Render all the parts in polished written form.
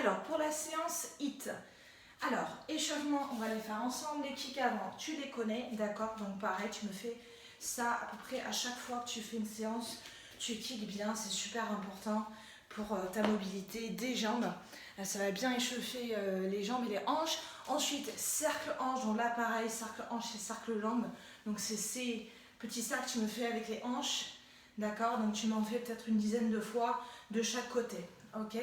Alors, pour la séance HIIT, alors, échauffement, on va les faire ensemble. Les kicks avant, tu les connais, d'accord? Donc pareil, tu me fais ça à peu près à chaque fois que tu fais une séance. Tu kicks bien, c'est super important pour ta mobilité des jambes. Ça va bien échauffer les jambes et les hanches. Ensuite, cercle hanche, donc là pareil, cercle hanche et cercle lampe. Donc c'est ces petits cercles que tu me fais avec les hanches, d'accord? Donc tu m'en fais peut-être une dizaine de fois de chaque côté, ok?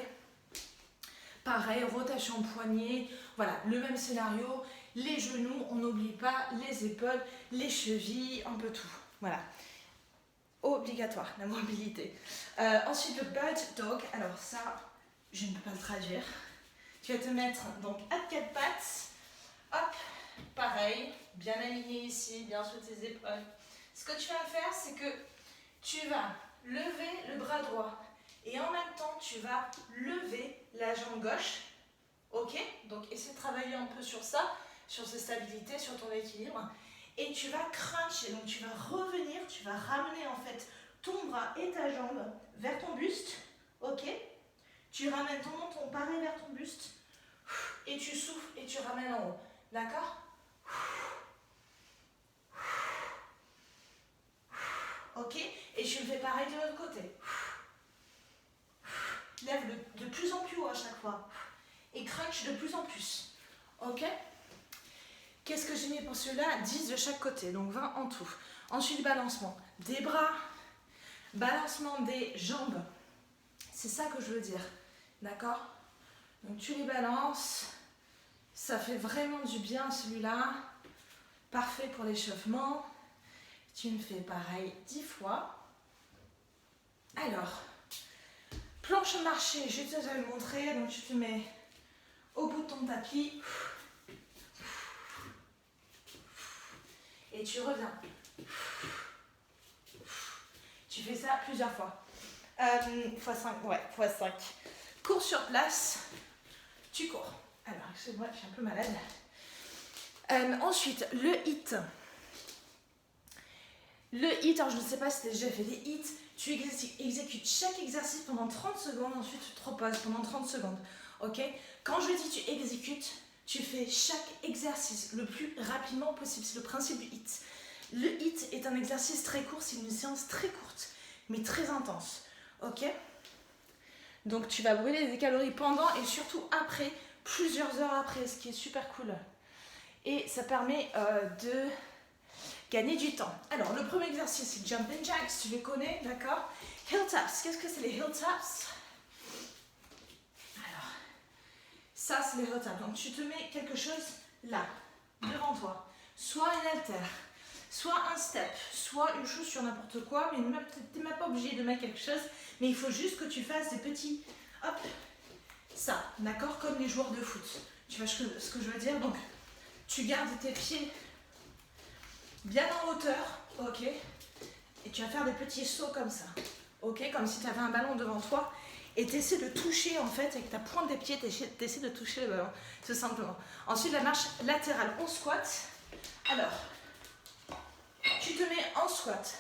Pareil, rotation poignet, voilà, le même scénario. Les genoux, on n'oublie pas, les épaules, les chevilles, un peu tout, voilà. Obligatoire, la mobilité. Ensuite, le bird dog, alors ça, je ne peux pas le traduire. Tu vas te mettre donc à quatre pattes, hop, pareil, bien aligné ici, bien sur tes épaules. Ce que tu vas faire, c'est que tu vas lever le bras droit et en même temps, tu vas lever la jambe gauche, ok? Donc, essaie de travailler un peu sur ça, sur cette stabilité, sur ton équilibre. Et tu vas cruncher, donc tu vas revenir, tu vas ramener en fait ton bras et ta jambe vers ton buste, ok? Tu ramènes ton menton pareil vers ton buste et tu souffles et tu ramènes en haut, d'accord? Ok? Et tu le fais pareil de l'autre côté. Lève de plus en plus haut à chaque fois et crunch de plus en plus, ok? Qu'est-ce que j'ai mis pour cela? 10 de chaque côté, donc 20 en tout. Ensuite, balancement des bras, balancement des jambes. C'est ça que je veux dire, d'accord? Donc tu les balances, ça fait vraiment du bien celui-là. Parfait pour l'échauffement. Tu me fais pareil 10 fois. Alors, planche à marcher, je vais te le montrer. Donc tu te mets au bout de ton tapis. Et tu reviens. Tu fais ça plusieurs fois. x5, ouais, x5. Cours sur place. Tu cours. Alors, excuse-moi, je suis un peu malade. Ensuite, le HIIT. Le HIIT, alors je ne sais pas si tu as déjà fait des HIIT. Tu exécutes chaque exercice pendant 30 secondes. Ensuite, tu te reposes pendant 30 secondes. Ok? Quand je dis tu exécutes, tu fais chaque exercice le plus rapidement possible. C'est le principe du HIIT. Le HIIT est un exercice très court. C'est une séance très courte, mais très intense. Ok? Donc, tu vas brûler des calories pendant et surtout après, plusieurs heures après, ce qui est super cool. Et ça permet de gagner du temps. Alors, le premier exercice, c'est Jumping Jacks, tu les connais, d'accord? Heel taps, qu'est-ce que c'est les heel taps? Alors, ça, c'est les heel taps. Donc, tu te mets quelque chose là, devant toi. Soit une haltère, soit un step, soit une chose sur n'importe quoi, mais tu n'es même pas obligé de mettre quelque chose, mais il faut juste que tu fasses des petits, hop, ça, d'accord? Comme les joueurs de foot. Tu vois ce que je veux dire? Donc, tu gardes tes pieds bien en hauteur, ok? Et tu vas faire des petits sauts comme ça, ok? Comme si tu avais un ballon devant toi. Et tu essaies de toucher, en fait, avec ta pointe des pieds, tu essaies de toucher le ballon, tout simplement. Ensuite, la marche latérale, on squat. Alors, tu te mets en squat.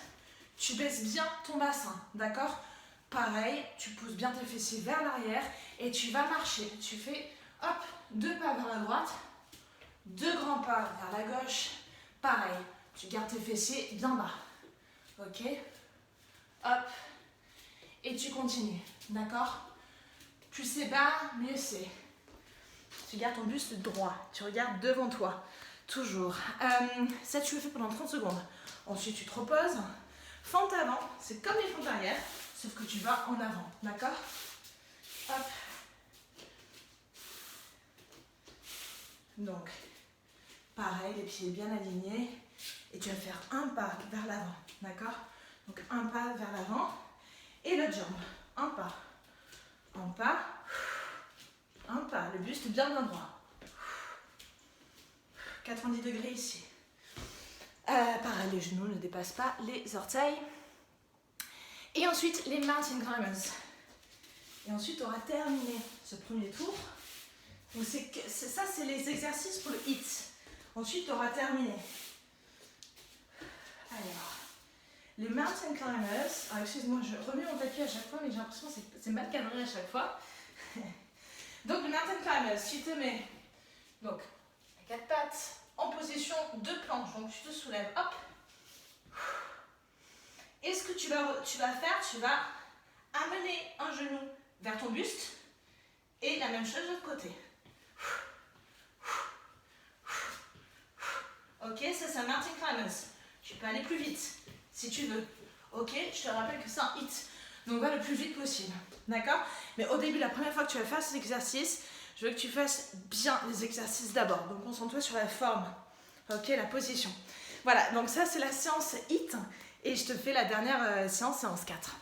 Tu baisses bien ton bassin, d'accord? Pareil, tu pousses bien tes fessiers vers l'arrière et tu vas marcher. Tu fais, hop, 2 pas vers la droite, 2 grands pas vers la gauche. Pareil, tu gardes tes fessiers bien bas. Ok? Hop. Et tu continues. D'accord? Plus c'est bas, mieux c'est. Tu gardes ton buste droit. Tu regardes devant toi. Toujours. Ça, tu le fais pendant 30 secondes. Ensuite, tu te reposes. Fente avant. C'est comme les fentes arrière, sauf que tu vas en avant. D'accord? Hop. Donc, pareil, les pieds bien alignés. Et tu vas faire un pas vers l'avant. D'accord? Donc, un pas vers l'avant. Et l'autre jambe. Un pas. Un pas. Un pas. Le buste bien droit. 90 degrés ici. Pareil, les genoux ne dépassent pas les orteils. Et ensuite, les mountain climbers. Et ensuite, tu auras terminé ce premier tour. Donc, ça, c'est les exercices pour le HIIT. Ensuite, tu auras terminé. Alors, les mountain climbers. Ah, excuse-moi, je remets mon tapis à chaque fois, mais j'ai l'impression que c'est mal cadré à chaque fois. Donc, le climbers, tu te mets donc à 4 pattes en position de planche. Donc tu te soulèves, hop. Et ce que tu vas faire, tu vas amener un genou vers ton buste et la même chose de l'autre côté. Ok, ça c'est un mountain climbers. Tu peux aller plus vite si tu veux. Ok, je te rappelle que c'est un hit. Donc va le plus vite possible. D'accord? Mais au début, la première fois que tu vas faire cet exercice, je veux que tu fasses bien les exercices d'abord. Donc concentre-toi sur la forme. Ok, la position. Voilà, donc ça c'est la séance hit. Et je te fais la dernière séance 4.